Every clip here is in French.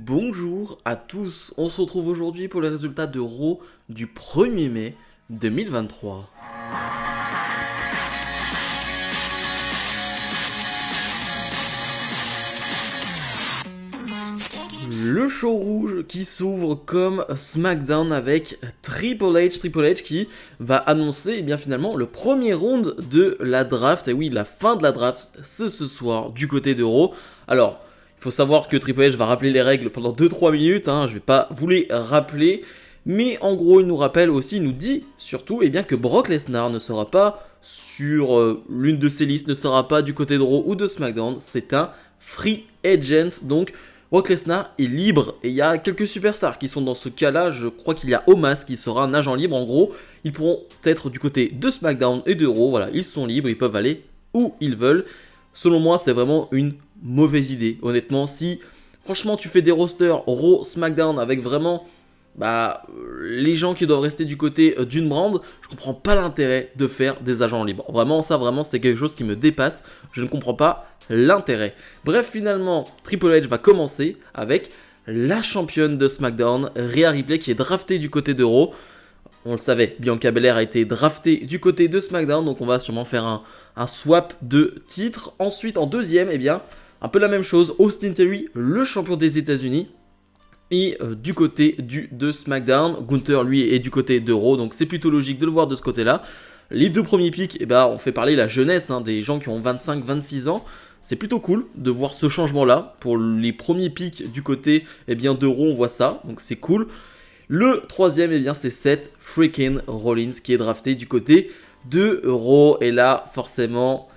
bonjour à tous, on se retrouve aujourd'hui pour les résultats de Raw du 1er mai 2023. Le show rouge qui s'ouvre comme SmackDown avec Triple H qui va annoncer bien finalement le premier round de la draft. Et oui, la fin de la draft, c'est ce soir du côté de Raw. Alors, il faut savoir que Triple H va rappeler les règles pendant 2-3 minutes, je vais pas vous les rappeler. Mais en gros, il nous rappelle aussi, il nous dit surtout que Brock Lesnar ne sera pas sur l'une de ses listes, ne sera pas du côté de Raw ou de SmackDown. C'est un free agent, donc Brock Lesnar est libre et il y a quelques superstars qui sont dans ce cas-là. Je crois qu'il y a Omos qui sera un agent libre. En gros, ils pourront être du côté de SmackDown et de Raw. Voilà, ils sont libres, ils peuvent aller où ils veulent. Selon moi, c'est vraiment une mauvaise idée. Honnêtement, si franchement tu fais des rosters Raw, SmackDown avec vraiment les gens qui doivent rester du côté d'une brand, je comprends pas l'intérêt de faire des agents libres. Vraiment, c'est quelque chose qui me dépasse. Je ne comprends pas l'intérêt. Bref, finalement, Triple H va commencer avec la championne de SmackDown, Rhea Ripley, qui est draftée du côté de Raw. On le savait, Bianca Belair a été draftée du côté de SmackDown, donc on va sûrement faire un swap de titres. Ensuite, en deuxième, un peu la même chose, Austin Theory, le champion des États-Unis. Et du côté de SmackDown, Gunther lui est du côté de Raw, donc c'est plutôt logique de le voir de ce côté-là. Les deux premiers pics, on fait parler la jeunesse, des gens qui ont 25-26 ans. C'est plutôt cool de voir ce changement-là. Pour les premiers pics du côté de Raw, on voit ça, donc c'est cool. Le troisième, c'est Seth freaking Rollins qui est drafté du côté de Raw. Et là, forcément,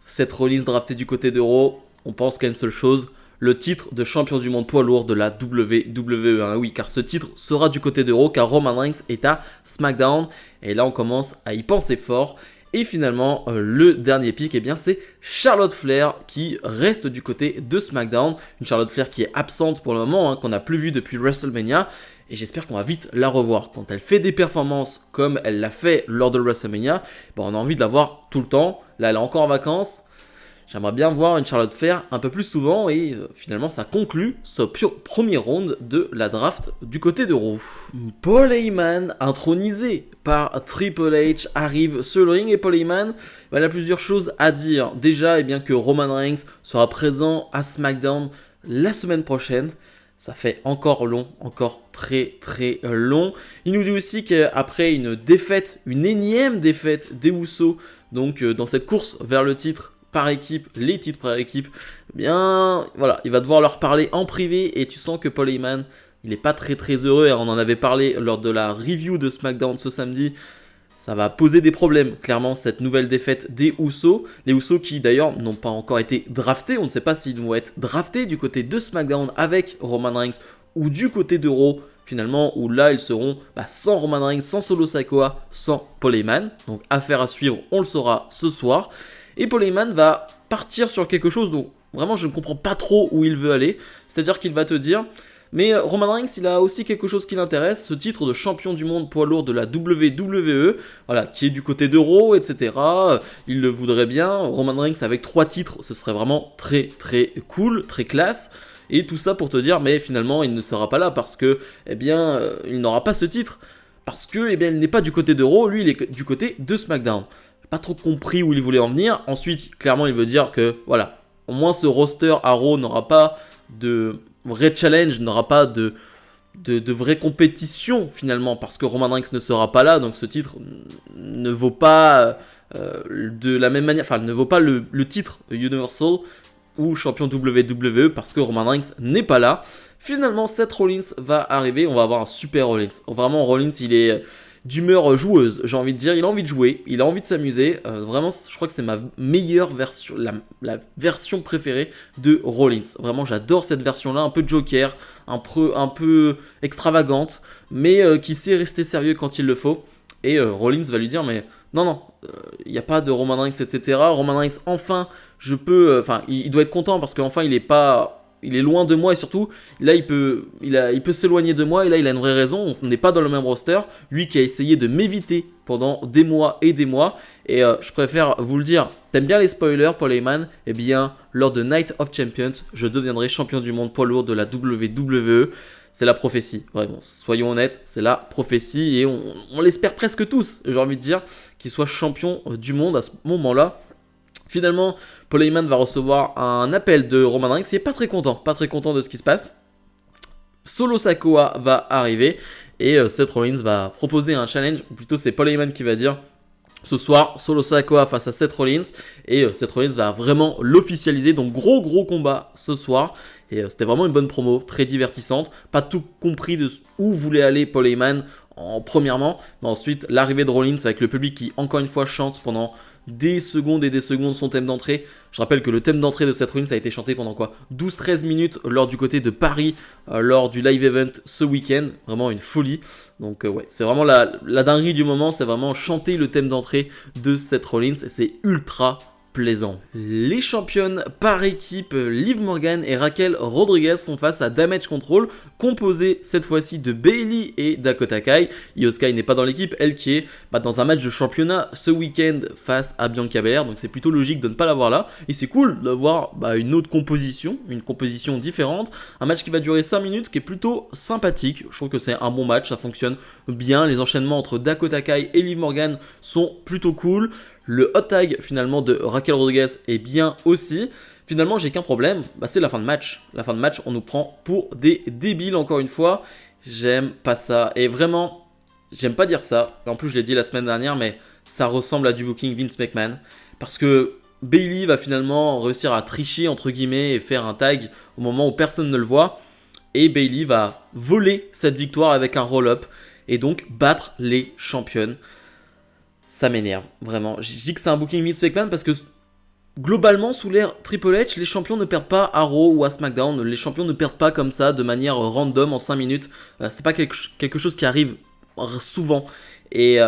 Seth Rollins drafté du côté de Raw, on pense qu'à une seule chose, le titre de champion du monde poids lourd de la WWE. Oui, car ce titre sera du côté de Raw, car Roman Reigns est à SmackDown. Et là, on commence à y penser fort. Et finalement, le dernier pick, c'est Charlotte Flair qui reste du côté de SmackDown. Une Charlotte Flair qui est absente pour le moment, qu'on n'a plus vue depuis WrestleMania. Et j'espère qu'on va vite la revoir. Quand elle fait des performances comme elle l'a fait lors de WrestleMania, on a envie de la voir tout le temps. Là, elle est encore en vacances. J'aimerais bien voir une Charlotte Flair un peu plus souvent et finalement ça conclut ce premier round de la draft du côté de Raw. Paul Heyman, intronisé par Triple H, arrive sur le ring et Paul Heyman, il a plusieurs choses à dire. Déjà, que Roman Reigns sera présent à SmackDown la semaine prochaine. Ça fait encore long, encore très très long. Il nous dit aussi qu'après une énième défaite des Usos, donc dans cette course vers le titre, par équipe, les titres par équipe, il va devoir leur parler en privé et tu sens que Paul Heyman, il n'est pas très très heureux. On en avait parlé lors de la review de SmackDown ce samedi. Ça va poser des problèmes, clairement, cette nouvelle défaite des Usos. Les Usos qui d'ailleurs n'ont pas encore été draftés. On ne sait pas s'ils vont être draftés du côté de SmackDown avec Roman Reigns ou du côté de Raw, finalement, où là ils seront sans Roman Reigns, sans Solo Sikoa, sans Paul Heyman. Donc affaire à suivre, on le saura ce soir. Et Paul Heyman va partir sur quelque chose dont vraiment je ne comprends pas trop où il veut aller. C'est-à-dire qu'il va te dire, mais Roman Reigns il a aussi quelque chose qui l'intéresse, ce titre de champion du monde poids lourd de la WWE, qui est du côté de Raw, etc. Il le voudrait bien. Roman Reigns avec 3 titres, ce serait vraiment très très cool, très classe. Et tout ça pour te dire, mais finalement il ne sera pas là parce que, il n'aura pas ce titre. Parce que, il n'est pas du côté de Raw, lui il est du côté de SmackDown. Pas trop compris où il voulait en venir. Ensuite, clairement, il veut dire que, au moins ce roster à Raw n'aura pas de vrai challenge, n'aura pas de vraie compétition finalement, parce que Roman Reigns ne sera pas là, donc ce titre ne vaut pas de la même manière, ne vaut pas le titre Universal ou champion WWE parce que Roman Reigns n'est pas là. Finalement, Seth Rollins va arriver, on va avoir un super Rollins. Vraiment, Rollins, il est d'humeur joueuse, j'ai envie de dire, il a envie de jouer, il a envie de s'amuser, vraiment je crois que c'est ma meilleure version, la version préférée de Rollins, vraiment j'adore cette version là, un peu Joker, un peu extravagante, mais qui sait rester sérieux quand il le faut, et Rollins va lui dire mais non, il n'y a pas de Roman Reigns etc, Roman Reigns enfin, il doit être content parce qu'enfin il n'est pas il est loin de moi et surtout, là, il peut s'éloigner de moi et là, il a une vraie raison. On n'est pas dans le même roster. Lui qui a essayé de m'éviter pendant des mois et des mois. Et je préfère vous le dire, t'aimes bien les spoilers, Paul Heyman? Eh bien, lors de Night of Champions, je deviendrai champion du monde poids lourd de la WWE. C'est la prophétie, vraiment, soyons honnêtes, c'est la prophétie et on l'espère presque tous, j'ai envie de dire, qu'il soit champion du monde à ce moment-là. Finalement, Paul Heyman va recevoir un appel de Roman Reigns, il est pas très content de ce qui se passe. Solo Sikoa va arriver et Seth Rollins va proposer un challenge, ou plutôt c'est Paul Heyman qui va dire ce soir, Solo Sikoa face à Seth Rollins et Seth Rollins va vraiment l'officialiser, donc gros combat ce soir et c'était vraiment une bonne promo, très divertissante, pas tout compris de où voulait aller Paul Heyman premièrement, mais ensuite l'arrivée de Rollins avec le public qui encore une fois chante pendant des secondes et des secondes son thème d'entrée. Je rappelle que le thème d'entrée de Seth Rollins a été chanté pendant quoi 12-13 minutes lors du côté de Paris, lors du live event ce week-end. Vraiment une folie. Donc ouais, c'est vraiment la dinguerie du moment, c'est vraiment chanter le thème d'entrée de Seth Rollins et c'est ultra plaisant. Les championnes par équipe, Liv Morgan et Raquel Rodriguez font face à Damage Control, composé cette fois-ci de Bayley et Dakota Kai. Io Sky n'est pas dans l'équipe, elle qui est dans un match de championnat ce week-end face à Bianca Belair, donc c'est plutôt logique de ne pas l'avoir là. Et c'est cool d'avoir une autre composition, une composition différente, un match qui va durer 5 minutes, qui est plutôt sympathique. Je trouve que c'est un bon match, ça fonctionne bien, les enchaînements entre Dakota Kai et Liv Morgan sont plutôt cool. Le hot tag finalement de Raquel Rodriguez est bien aussi. Finalement, j'ai qu'un problème, c'est la fin de match. La fin de match, on nous prend pour des débiles encore une fois. J'aime pas ça. Et vraiment, j'aime pas dire ça. En plus, je l'ai dit la semaine dernière, mais ça ressemble à du booking Vince McMahon. Parce que Bayley va finalement réussir à tricher entre guillemets et faire un tag au moment où personne ne le voit. Et Bayley va voler cette victoire avec un roll-up et donc battre les championnes. Ça m'énerve, vraiment. Je dis que c'est un booking Vince McMahon parce que globalement, sous l'ère Triple H, les champions ne perdent pas à Raw ou à SmackDown. Les champions ne perdent pas comme ça, de manière random, en 5 minutes. C'est pas quelque chose qui arrive souvent. Et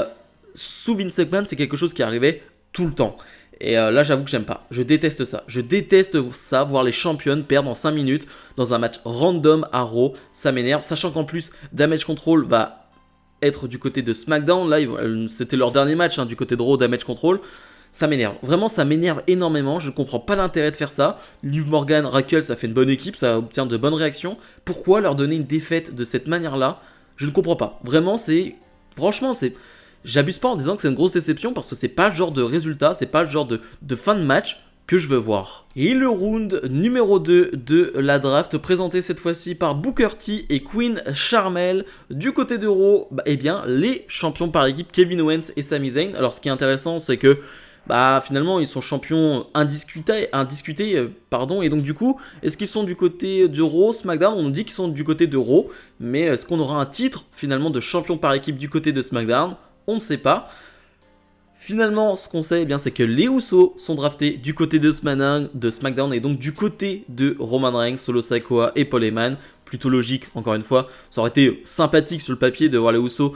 sous Vince McMahon, c'est quelque chose qui arrivait tout le temps. Et là, j'avoue que j'aime pas. Je déteste ça. Je déteste ça, voir les championnes perdre en 5 minutes dans un match random à Raw. Ça m'énerve. Sachant qu'en plus, Damage Control va être du côté de SmackDown. Là, c'était leur dernier match du côté de Raw, Damage Control. Ça m'énerve. Vraiment, ça m'énerve énormément. Je ne comprends pas l'intérêt de faire ça. Liv Morgan, Raquel, ça fait une bonne équipe. Ça obtient de bonnes réactions. Pourquoi leur donner une défaite de cette manière-là? Je ne comprends pas. Vraiment, franchement, j'abuse pas en disant que c'est une grosse déception parce que c'est pas le genre de résultat, c'est pas le genre de fin de match que je veux voir. Et le round numéro 2 de la draft, présenté cette fois-ci par Booker T et Queen Charmel. Du côté de Raw, eh bien, les champions par équipe, Kevin Owens et Sami Zayn. Alors, ce qui est intéressant, c'est que finalement, ils sont champions indiscutés, et donc du coup, est-ce qu'ils sont du côté de Raw, SmackDown? On nous dit qu'ils sont du côté de Raw, mais est-ce qu'on aura un titre, finalement, de champion par équipe du côté de SmackDown? On ne sait pas. Finalement, ce qu'on sait, c'est que les Usos sont draftés du côté de SmackDown et donc du côté de Roman Reigns, Solo Sikoa et Paul Heyman. Plutôt logique, encore une fois. Ça aurait été sympathique sur le papier de voir les Usos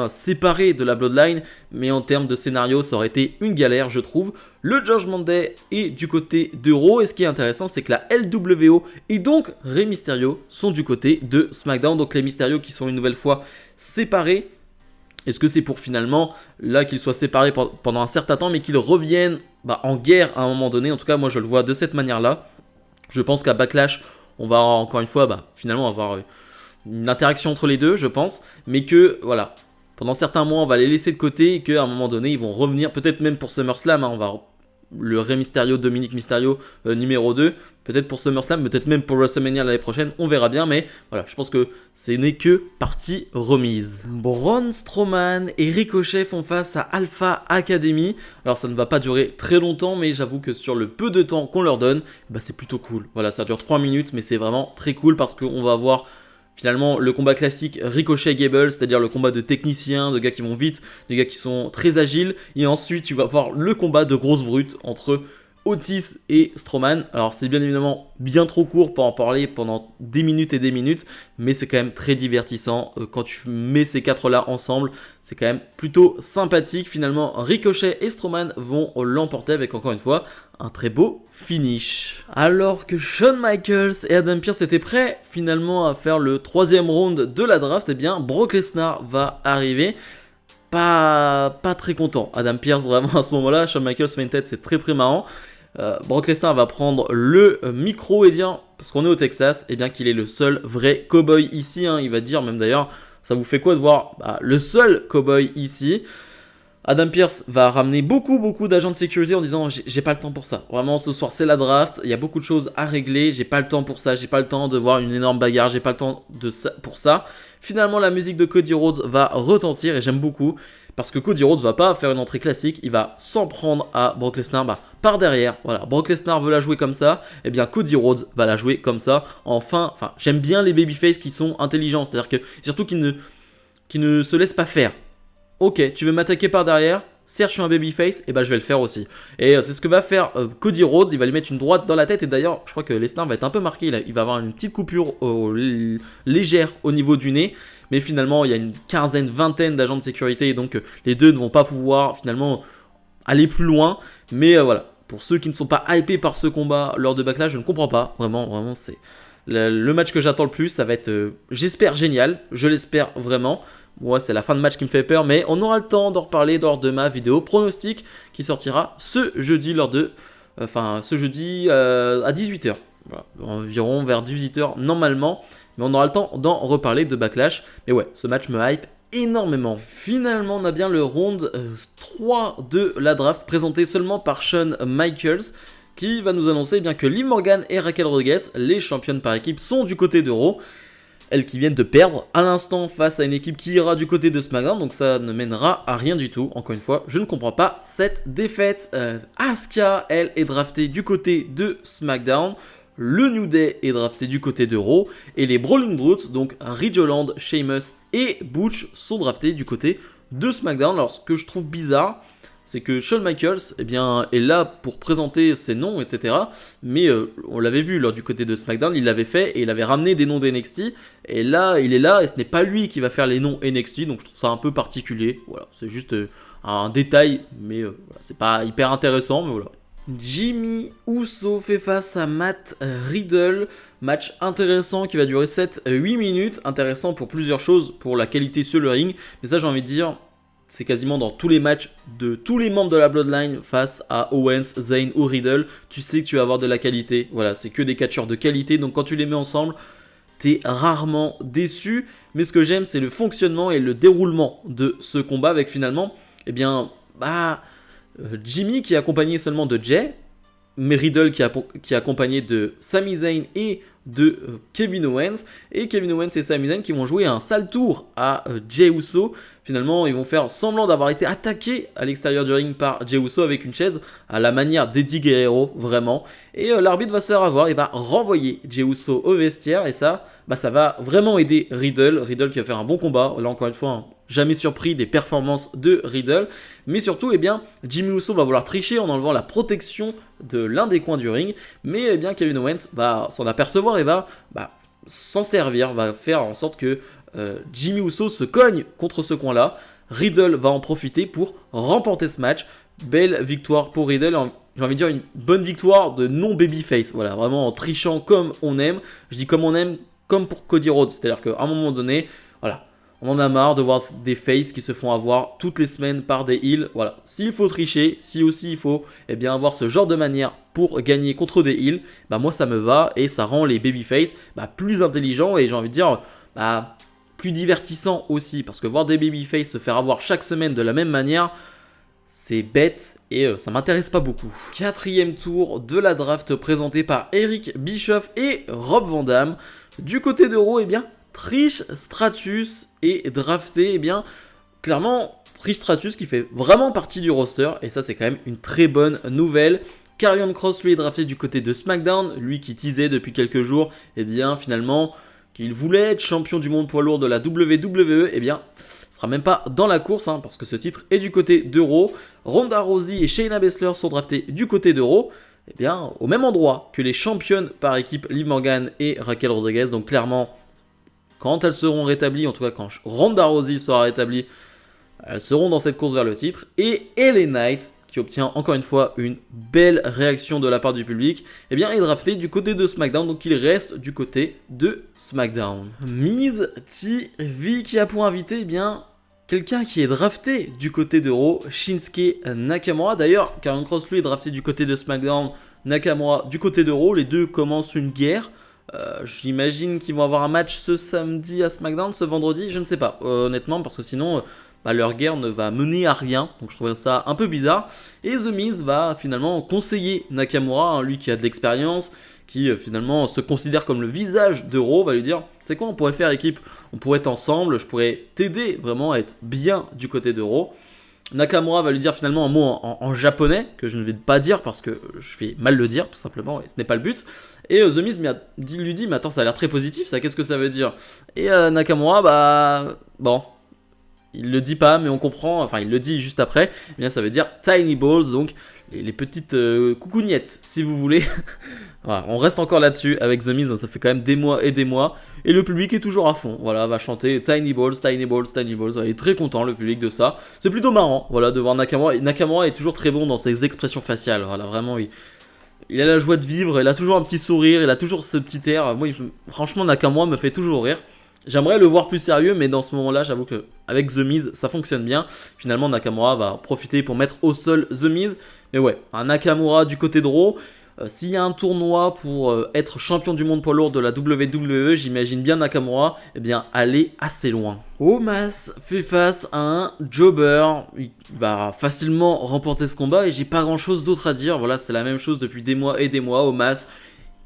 séparés de la Bloodline, mais en termes de scénario, ça aurait été une galère, je trouve. Le Judgment Day est du côté de Raw, et ce qui est intéressant, c'est que la LWO et donc Rey Mysterio sont du côté de SmackDown. Donc les Mysterio qui sont une nouvelle fois séparés. Est-ce que c'est pour finalement, là, qu'ils soient séparés pendant un certain temps, mais qu'ils reviennent en guerre à un moment donné? En tout cas, moi, je le vois de cette manière-là. Je pense qu'à Backlash, on va encore une fois, finalement, avoir une interaction entre les deux, je pense. Mais que, voilà, pendant certains mois, on va les laisser de côté et qu'à un moment donné, ils vont revenir, peut-être même pour SummerSlam, on va... Le Rey Mysterio, Dominic Mysterio numéro 2, peut-être pour SummerSlam, peut-être même pour WrestleMania l'année prochaine, on verra bien, mais voilà, je pense que ce n'est que partie remise. Braun Strowman et Ricochet font face à Alpha Academy. Alors ça ne va pas durer très longtemps, mais j'avoue que sur le peu de temps qu'on leur donne, c'est plutôt cool. Voilà, ça dure 3 minutes, mais c'est vraiment très cool parce qu'on va avoir... Finalement, le combat classique Ricochet-Gable, c'est-à-dire le combat de techniciens, de gars qui vont vite, de gars qui sont très agiles. Et ensuite, tu vas voir le combat de grosses brutes entre Otis et Strowman. Alors c'est bien évidemment bien trop court pour en parler pendant des minutes et des minutes, mais c'est quand même très divertissant. Quand tu mets ces 4-là ensemble, c'est quand même plutôt sympathique. Finalement, Ricochet et Strowman vont l'emporter avec encore une fois un très beau finish. Alors que Shawn Michaels et Adam Pearce étaient prêts finalement à faire le 3e round de la draft, et bien Brock Lesnar va arriver. Pas très content. Adam Pearce vraiment à ce moment-là, Shawn Michaels fait une tête, c'est très marrant. Brock Lesnar va prendre le micro et dire, parce qu'on est au Texas, et bien qu'il est le seul vrai cowboy ici. Il va dire même d'ailleurs, ça vous fait quoi de voir le seul cowboy ici. Adam Pearce va ramener beaucoup d'agents de sécurité en disant j'ai pas le temps pour ça. Vraiment ce soir c'est la draft, il y a beaucoup de choses à régler, j'ai pas le temps pour ça, j'ai pas le temps de voir une énorme bagarre, j'ai pas le temps pour ça. Finalement la musique de Cody Rhodes va retentir et j'aime beaucoup parce que Cody Rhodes va pas faire une entrée classique, il va s'en prendre à Brock Lesnar par derrière. Voilà, Brock Lesnar veut la jouer comme ça, et bien Cody Rhodes va la jouer comme ça. Enfin, j'aime bien les babyface qui sont intelligents, c'est-à-dire que surtout qui ne se laissent pas faire. Ok, tu veux m'attaquer par derrière, certes je suis un babyface, et bah je vais le faire aussi. Et c'est ce que va faire Cody Rhodes, il va lui mettre une droite dans la tête, et d'ailleurs je crois que Lesnar va être un peu marqué, il va avoir une petite coupure légère au niveau du nez, mais finalement il y a une vingtaine d'agents de sécurité, donc les deux ne vont pas pouvoir finalement aller plus loin, mais voilà, pour ceux qui ne sont pas hypés par ce combat lors de Backlash, je ne comprends pas, vraiment c'est... Le match que j'attends le plus, ça va être, j'espère, génial, je l'espère vraiment. Moi, c'est la fin de match qui me fait peur, mais on aura le temps d'en reparler lors de ma vidéo pronostic qui sortira ce jeudi à 18h. Voilà, environ vers 18h normalement, mais on aura le temps d'en reparler de Backlash. Mais ouais, ce match me hype énormément. Finalement, on a bien le round 3 de la draft présenté seulement par Shawn Michaels, qui va nous annoncer bien que Liv Morgan et Raquel Rodriguez, les championnes par équipe, sont du côté de Raw. Elles qui viennent de perdre à l'instant face à une équipe qui ira du côté de SmackDown, donc ça ne mènera à rien du tout. Encore une fois, je ne comprends pas cette défaite. Asuka, elle, est draftée du côté de SmackDown. Le New Day est drafté du côté de Raw. Et les Brawling Brutes, donc Ridge Holland, Sheamus et Butch, sont draftés du côté de SmackDown. Alors ce que je trouve bizarre, c'est que Shawn Michaels est là pour présenter ses noms, etc. Mais on l'avait vu lors du côté de SmackDown, il l'avait fait et il avait ramené des noms d'NXT. Et là, il est là et ce n'est pas lui qui va faire les noms NXT, donc je trouve ça un peu particulier. Voilà, c'est juste un détail, mais voilà, c'est pas hyper intéressant, mais voilà. Jimmy Uso fait face à Matt Riddle, match intéressant qui va durer 7-8 minutes, intéressant pour plusieurs choses, pour la qualité sur le ring, mais ça j'ai envie de dire... C'est quasiment dans tous les matchs de tous les membres de la Bloodline face à Owens, Zayn ou Riddle. Tu sais que tu vas avoir de la qualité. Voilà, c'est que des catcheurs de qualité. Donc quand tu les mets ensemble, t'es rarement déçu. Mais ce que j'aime, c'est le fonctionnement et le déroulement de ce combat avec finalement, Jimmy qui est accompagné seulement de Jay, mais Riddle qui est accompagné de Sami Zayn et de Kevin Owens. Et Kevin Owens et Sami Zayn qui vont jouer un sale tour à Jey Uso. Finalement, ils vont faire semblant d'avoir été attaqués à l'extérieur du ring par Jey Uso avec une chaise à la manière d'Eddie Guerrero, vraiment. Et l'arbitre va se faire avoir et va renvoyer Jey Uso au vestiaire. Et ça va vraiment aider Riddle. Riddle qui va faire un bon combat. Là, encore une fois, jamais surpris des performances de Riddle. Mais surtout, Jimmy Uso va vouloir tricher en enlevant la protection de l'un des coins du ring. Mais Kevin Owens va s'en apercevoir et va s'en servir, va faire en sorte que Jimmy Uso se cogne contre ce coin-là. Riddle va en profiter pour remporter ce match. Belle victoire pour Riddle. J'ai envie de dire une bonne victoire de non-babyface. Voilà, vraiment en trichant comme on aime. Je dis comme on aime, comme pour Cody Rhodes. C'est-à-dire qu'à un moment donné, voilà, on en a marre de voir des faces qui se font avoir toutes les semaines par des heels. Voilà, s'il faut tricher, si aussi il faut avoir ce genre de manière pour gagner contre des heels, moi ça me va et ça rend les babyface plus intelligents et j'ai envie de dire plus divertissant aussi, parce que voir des babyface se faire avoir chaque semaine de la même manière, c'est bête et ça m'intéresse pas beaucoup. 4e tour de la draft présenté par Eric Bischoff et Rob Van Dam. Du côté de Raw, Trish Stratus est drafté, clairement Trish Stratus qui fait vraiment partie du roster, et ça c'est quand même une très bonne nouvelle. Karrion Kross lui est drafté du côté de SmackDown, lui qui teasait depuis quelques jours, finalement, qu'il voulait être champion du monde poids lourd de la WWE, sera même pas dans la course, parce que ce titre est du côté de Raw. Ronda Rousey et Shayna Baszler sont draftés du côté de Raw. eh bien, au même endroit que les championnes par équipe Liv Morgan et Raquel Rodriguez. Donc clairement, quand elles seront rétablies, en tout cas quand Ronda Rousey sera rétablie, elles seront dans cette course vers le titre. Et LA Knight, qui obtient encore une fois une belle réaction de la part du public, eh bien est drafté du côté de SmackDown, donc il reste du côté de SmackDown. Miz TV qui a pour invité, eh bien, quelqu'un qui est drafté du côté de Raw, Shinsuke Nakamura. D'ailleurs, Karrion Kross lui est drafté du côté de SmackDown, Nakamura du côté de Raw. Les deux commencent une guerre. J'imagine qu'ils vont avoir un match ce samedi à SmackDown, ce vendredi, je ne sais pas, honnêtement, parce que sinon leur guerre ne va mener à rien, donc je trouverais ça un peu bizarre. Et The Miz va finalement conseiller Nakamura, hein, lui qui a de l'expérience, qui finalement se considère comme le visage de Raw, va lui dire, tu sais quoi, on pourrait faire équipe, on pourrait être ensemble, je pourrais t'aider vraiment à être bien du côté de Raw. Nakamura va lui dire finalement un mot en japonais, que je ne vais pas dire parce que je fais mal le dire tout simplement, et ce n'est pas le but. Et The Miz lui dit, mais attends, ça a l'air très positif ça, qu'est-ce que ça veut dire? Et Nakamura, bah, bon, il le dit pas, mais on comprend, enfin il le dit juste après, eh bien ça veut dire tiny balls, donc les petites coucougnettes, si vous voulez. Voilà, on reste encore là-dessus avec The Miz, hein, ça fait quand même des mois, et le public est toujours à fond, voilà, va chanter tiny balls, tiny balls, tiny balls, voilà, il est très content le public de ça, c'est plutôt marrant, voilà, de voir Nakamura. Nakamura est toujours très bon dans ses expressions faciales, voilà, vraiment, il a la joie de vivre, il a toujours un petit sourire, il a toujours ce petit air, moi, franchement, Nakamura me fait toujours rire. J'aimerais le voir plus sérieux, mais dans ce moment-là, j'avoue que avec The Miz, ça fonctionne bien. Finalement, Nakamura va profiter pour mettre au sol The Miz. Mais ouais, un Nakamura du côté de Raw. S'il y a un tournoi pour être champion du monde poids lourd de la WWE, j'imagine bien Nakamura, eh bien, aller assez loin. Omos fait face à un jobber. Il va facilement remporter ce combat et j'ai pas grand-chose d'autre à dire. Voilà, c'est la même chose depuis des mois et des mois. Omos,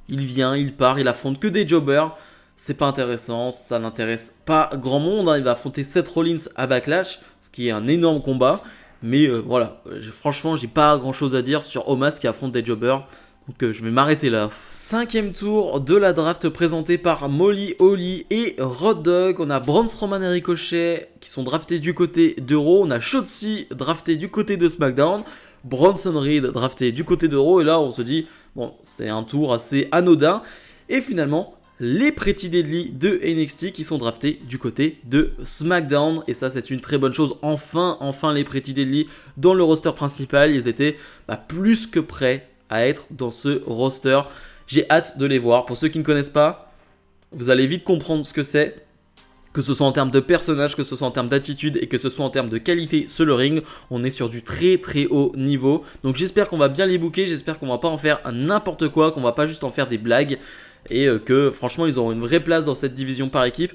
il vient, il part, il affronte que des jobbers. C'est pas intéressant, ça n'intéresse pas grand monde, hein. Il va affronter Seth Rollins à Backlash, ce qui est un énorme combat. Mais voilà, franchement, j'ai pas grand chose à dire sur Omos qui affronte des jobbers. Donc je vais m'arrêter là. 5e tour de la draft présenté par Molly Holly et Road Dogg. On a Braun Strowman et Ricochet qui sont draftés du côté de Raw. On a Shotzi drafté du côté de SmackDown. Bronson Reed drafté du côté de Raw. Et là, on se dit, bon, c'est un tour assez anodin. Et finalement, les Pretty Deadly de NXT qui sont draftés du côté de SmackDown. Et ça, c'est une très bonne chose. Enfin les Pretty Deadly dans le roster principal. Ils étaient plus que prêts à être dans ce roster. J'ai hâte de les voir. Pour ceux qui ne connaissent pas, vous allez vite comprendre ce que c'est. Que ce soit en termes de personnages, que ce soit en termes d'attitude et que ce soit en termes de qualité sur le ring, on est sur du très très haut niveau. Donc j'espère qu'on va bien les booker, j'espère qu'on va pas en faire n'importe quoi, qu'on va pas juste en faire des blagues. Et que franchement ils auront une vraie place dans cette division par équipe.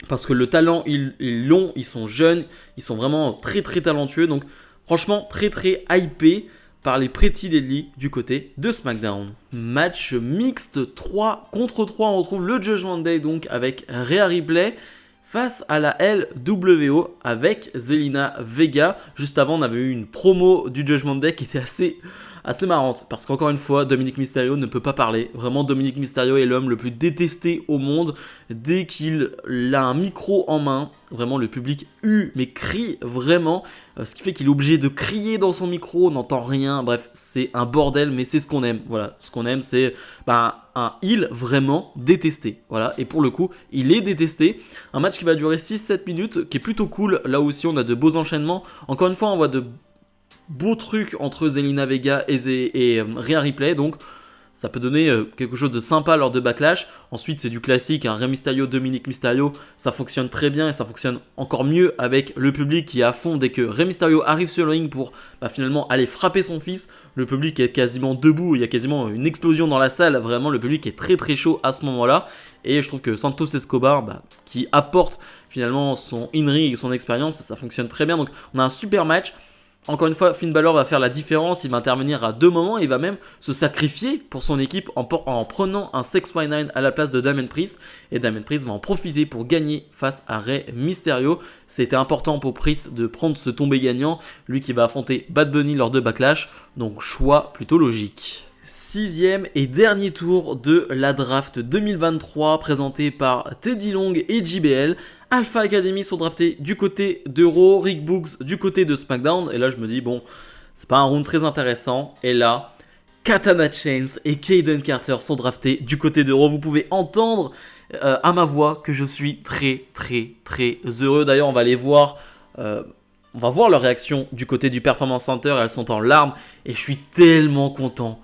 Parce que le talent ils l'ont, ils sont jeunes, ils sont vraiment très très talentueux. Donc franchement très très hypé par les Pretty Deadly du côté de SmackDown. Match mixte 3 contre 3, on retrouve le Judgment Day donc avec Rhea Ripley face à la LWO avec Zelina Vega. Juste avant, on avait eu une promo du Judgment Day qui était assez marrante parce qu'encore une fois, Dominic Mysterio ne peut pas parler. Vraiment, Dominic Mysterio est l'homme le plus détesté au monde. Dès qu'il a un micro en main, vraiment le public mais crie vraiment, ce qui fait qu'il est obligé de crier dans son micro, on n'entend rien. Bref, c'est un bordel, mais c'est ce qu'on aime. Voilà, ce qu'on aime, c'est un heel vraiment détesté. Voilà, et pour le coup, il est détesté. Un match qui va durer 6-7 minutes, qui est plutôt cool. Là aussi, on a de beaux enchaînements. Encore une fois, on voit de beaux trucs entre Zelina Vega et Rhea Ripley, donc ça peut donner quelque chose de sympa lors de Backlash. Ensuite, c'est du classique, Rey Mysterio, Dominic Mysterio, ça fonctionne très bien et ça fonctionne encore mieux avec le public qui est à fond dès que Rey Mysterio arrive sur le ring pour finalement aller frapper son fils. Le public est quasiment debout, il y a quasiment une explosion dans la salle, vraiment le public est très très chaud à ce moment-là. Et je trouve que Santos Escobar, qui apporte finalement son in-ring et son expérience, ça fonctionne très bien. Donc on a un super match. Encore une fois, Finn Balor va faire la différence, il va intervenir à 2 moments, il va même se sacrifier pour son équipe en prenant un 619 à la place de Damian Priest. Et Damian Priest va en profiter pour gagner face à Rey Mysterio. C'était important pour Priest de prendre ce tombé gagnant, lui qui va affronter Bad Bunny lors de Backlash, donc choix plutôt logique. 6e et dernier tour de la draft 2023 présenté par Teddy Long et JBL. Alpha Academy sont draftés du côté de Raw, Rick Books du côté de SmackDown. Et là je me dis bon, c'est pas un round très intéressant. Et là, Katana Chains et Kaden Carter sont draftés du côté de Raw. Vous pouvez entendre à ma voix que je suis très heureux. D'ailleurs, on va les voir. On va voir leur réaction du côté du Performance Center. Elles sont en larmes et je suis tellement content.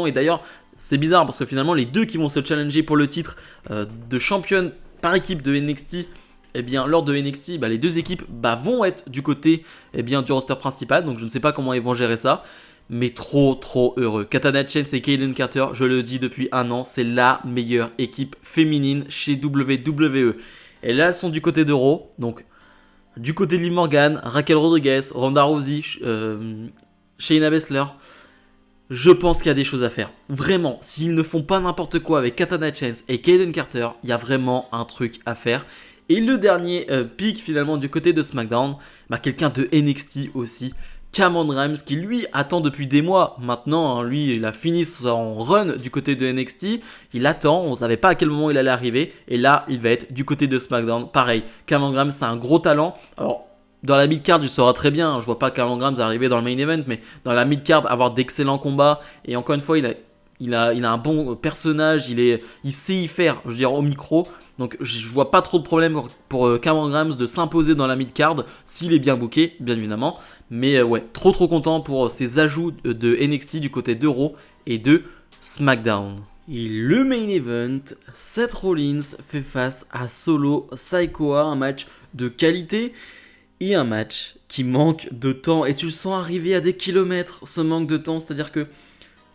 Et d'ailleurs, c'est bizarre parce que finalement, les deux qui vont se challenger pour le titre de championne par équipe de NXT, eh bien, lors de NXT, les deux équipes vont être du côté du roster principal. Donc, je ne sais pas comment ils vont gérer ça. Mais trop heureux. Katana Chains et Kaden Carter, je le dis depuis un an, c'est la meilleure équipe féminine chez WWE. Et là, elles sont du côté de Raw. Donc, du côté de Liv Morgan, Raquel Rodriguez, Ronda Rousey, Shayna Baszler. Je pense qu'il y a des choses à faire. Vraiment, s'ils ne font pas n'importe quoi avec Katana Chains et Kaden Carter, il y a vraiment un truc à faire. Et le dernier pick finalement du côté de SmackDown, quelqu'un de NXT aussi, Cameron Grimes, qui lui attend depuis des mois maintenant, lui il a fini son run du côté de NXT, il attend, on ne savait pas à quel moment il allait arriver, et là il va être du côté de SmackDown, pareil, Cameron Grimes c'est un gros talent, alors dans la mid-card tu sauras très bien, je vois pas Cameron Grimes arriver dans le main event, mais dans la mid-card avoir d'excellents combats, et encore une fois il a un bon personnage, il sait y faire, je veux dire au micro. Donc je vois pas trop de problème pour Cameron Grimes de s'imposer dans la mid-card s'il est bien booké, bien évidemment. Mais ouais, trop content pour ces ajouts de NXT du côté de Raw et de SmackDown. Et le main event, Seth Rollins fait face à Solo Sikoa, un match de qualité et un match qui manque de temps. Et tu le sens arriver à des kilomètres, ce manque de temps, c'est-à-dire que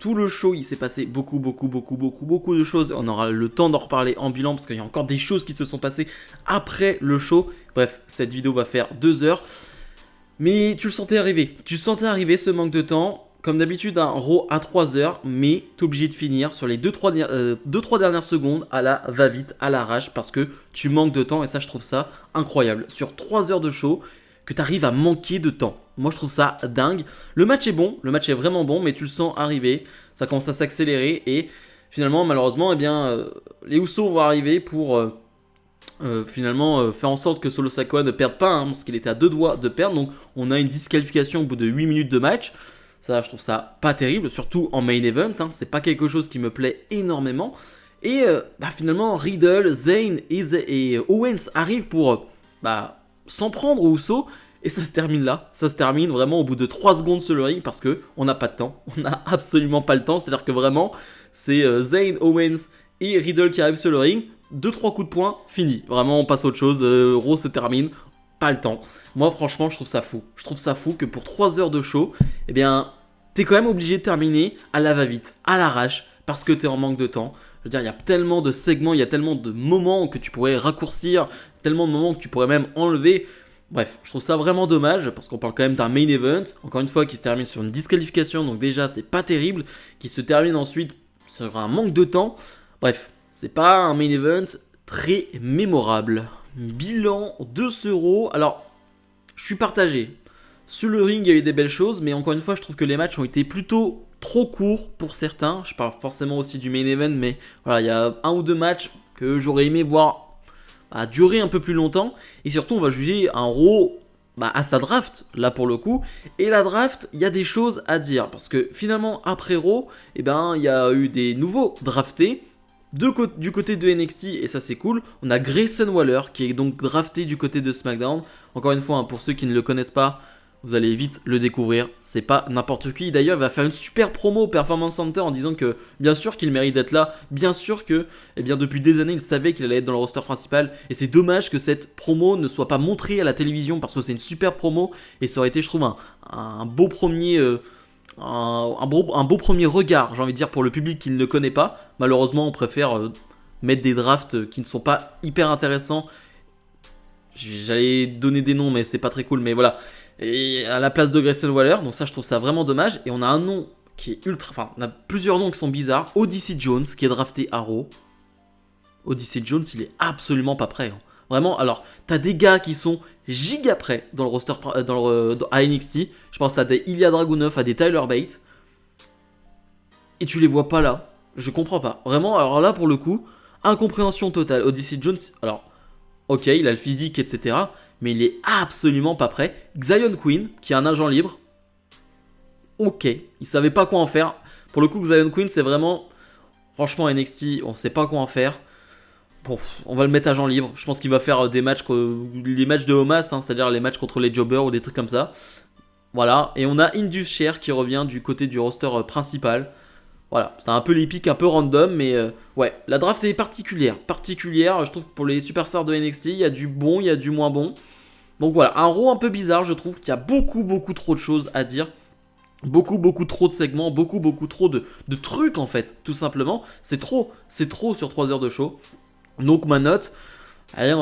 tout le show, il s'est passé beaucoup de choses. On aura le temps d'en reparler en bilan parce qu'il y a encore des choses qui se sont passées après le show. Bref, cette vidéo va faire 2 heures. Mais tu le sentais arriver. Tu sentais arriver ce manque de temps. Comme d'habitude, un Raw à 3 heures. Mais tu es obligé de finir sur les 2-3 dernières secondes à la va-vite, à l'arrache. Parce que tu manques de temps et ça, je trouve ça incroyable. Sur 3 heures de show, que tu arrives à manquer de temps. Moi, je trouve ça dingue. Le match est bon, le match est vraiment bon, mais tu le sens arriver. Ça commence à s'accélérer et finalement, malheureusement, les Usos vont arriver pour finalement faire en sorte que Solo Sikoa ne perde pas, parce qu'il était à 2 doigts de perdre. Donc, on a une disqualification au bout de 8 minutes de match. Ça, je trouve ça pas terrible, surtout en main event. C'est pas quelque chose qui me plaît énormément. Et finalement, Riddle, Zayn et Owens arrivent pour s'en prendre aux Usos. Et ça se termine là, ça se termine vraiment au bout de 3 secondes sur le ring parce qu'on n'a pas de temps, on n'a absolument pas le temps, c'est-à-dire que vraiment c'est Zayn, Owens et Riddle qui arrivent sur le ring, 2-3 coups de poing, fini, vraiment on passe à autre chose, Raw se termine, pas le temps. Moi franchement je trouve ça fou que pour 3 heures de show, t'es quand même obligé de terminer à la va-vite, à l'arrache, parce que t'es en manque de temps. Je veux dire, il y a tellement de segments, il y a tellement de moments que tu pourrais raccourcir, tellement de moments que tu pourrais même enlever. Bref, je trouve ça vraiment dommage parce qu'on parle quand même d'un main event, encore une fois qui se termine sur une disqualification, donc déjà c'est pas terrible, qui se termine ensuite sur un manque de temps. Bref, c'est pas un main event très mémorable. Bilan de ce Raw, alors je suis partagé. Sur le ring, il y a eu des belles choses, mais encore une fois, je trouve que les matchs ont été plutôt trop courts pour certains. Je parle forcément aussi du main event, mais voilà, il y a 1 ou 2 matchs que j'aurais aimé voir durer un peu plus longtemps. Et surtout, on va juger un Raw à sa draft, là pour le coup. Et la draft, il y a des choses à dire. Parce que finalement, après Raw, il y a eu des nouveaux draftés. Du côté de NXT, et ça c'est cool, on a Grayson Waller qui est donc drafté du côté de SmackDown. Encore une fois, pour ceux qui ne le connaissent pas, vous allez vite le découvrir, c'est pas n'importe qui. D'ailleurs, il va faire une super promo au Performance Center en disant que bien sûr qu'il mérite d'être là, bien sûr que depuis des années il savait qu'il allait être dans le roster principal. Et c'est dommage que cette promo ne soit pas montrée à la télévision parce que c'est une super promo et ça aurait été, je trouve, un beau premier... un beau premier regard, j'ai envie de dire, pour le public qui ne le connaît pas. Malheureusement, on préfère mettre des drafts qui ne sont pas hyper intéressants. J'allais donner des noms, mais c'est pas très cool, mais voilà. Et à la place de Grayson Waller, donc ça, je trouve ça vraiment dommage. Et on a un nom qui est ultra... Enfin, on a plusieurs noms qui sont bizarres. Odyssey Jones, qui est drafté à Raw. Odyssey Jones, il est absolument pas prêt. Vraiment, alors, t'as des gars qui sont giga prêts dans le roster à NXT. Je pense à des Ilya Dragunov, à des Tyler Bate. Et tu les vois pas là. Je comprends pas. Vraiment, alors là, pour le coup, incompréhension totale. Odyssey Jones, alors, ok, il a le physique, etc. Mais il est absolument pas prêt. Xion Queen, qui est un agent libre. Ok, il savait pas quoi en faire. Pour le coup, Zion Queen, c'est vraiment... Franchement, NXT, on sait pas quoi en faire. Bon, on va le mettre agent libre. Je pense qu'il va faire des matchs, les matchs de Omas, hein, c'est-à-dire les matchs contre les jobbers ou des trucs comme ça. Voilà, et on a Indus Sher qui revient du côté du roster principal. Voilà, c'est un peu les pics un peu random, mais ouais, la draft est particulière. Je trouve que pour les superstars de NXT, il y a du bon, il y a du moins bon. Donc voilà, un Raw un peu bizarre, je trouve qu'il y a beaucoup trop de choses à dire. Beaucoup trop de segments, beaucoup trop de trucs en fait, tout simplement. C'est trop sur 3 heures de show. Donc ma note, allez,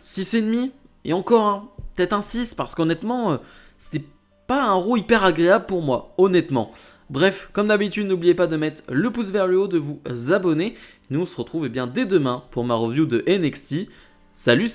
6,5. Et encore, hein, peut-être un 6, parce qu'honnêtement, c'était pas un Raw hyper agréable pour moi, honnêtement. Bref, comme d'habitude, n'oubliez pas de mettre le pouce vers le haut, de vous abonner. Nous, on se retrouve bien dès demain pour ma review de NXT. Salut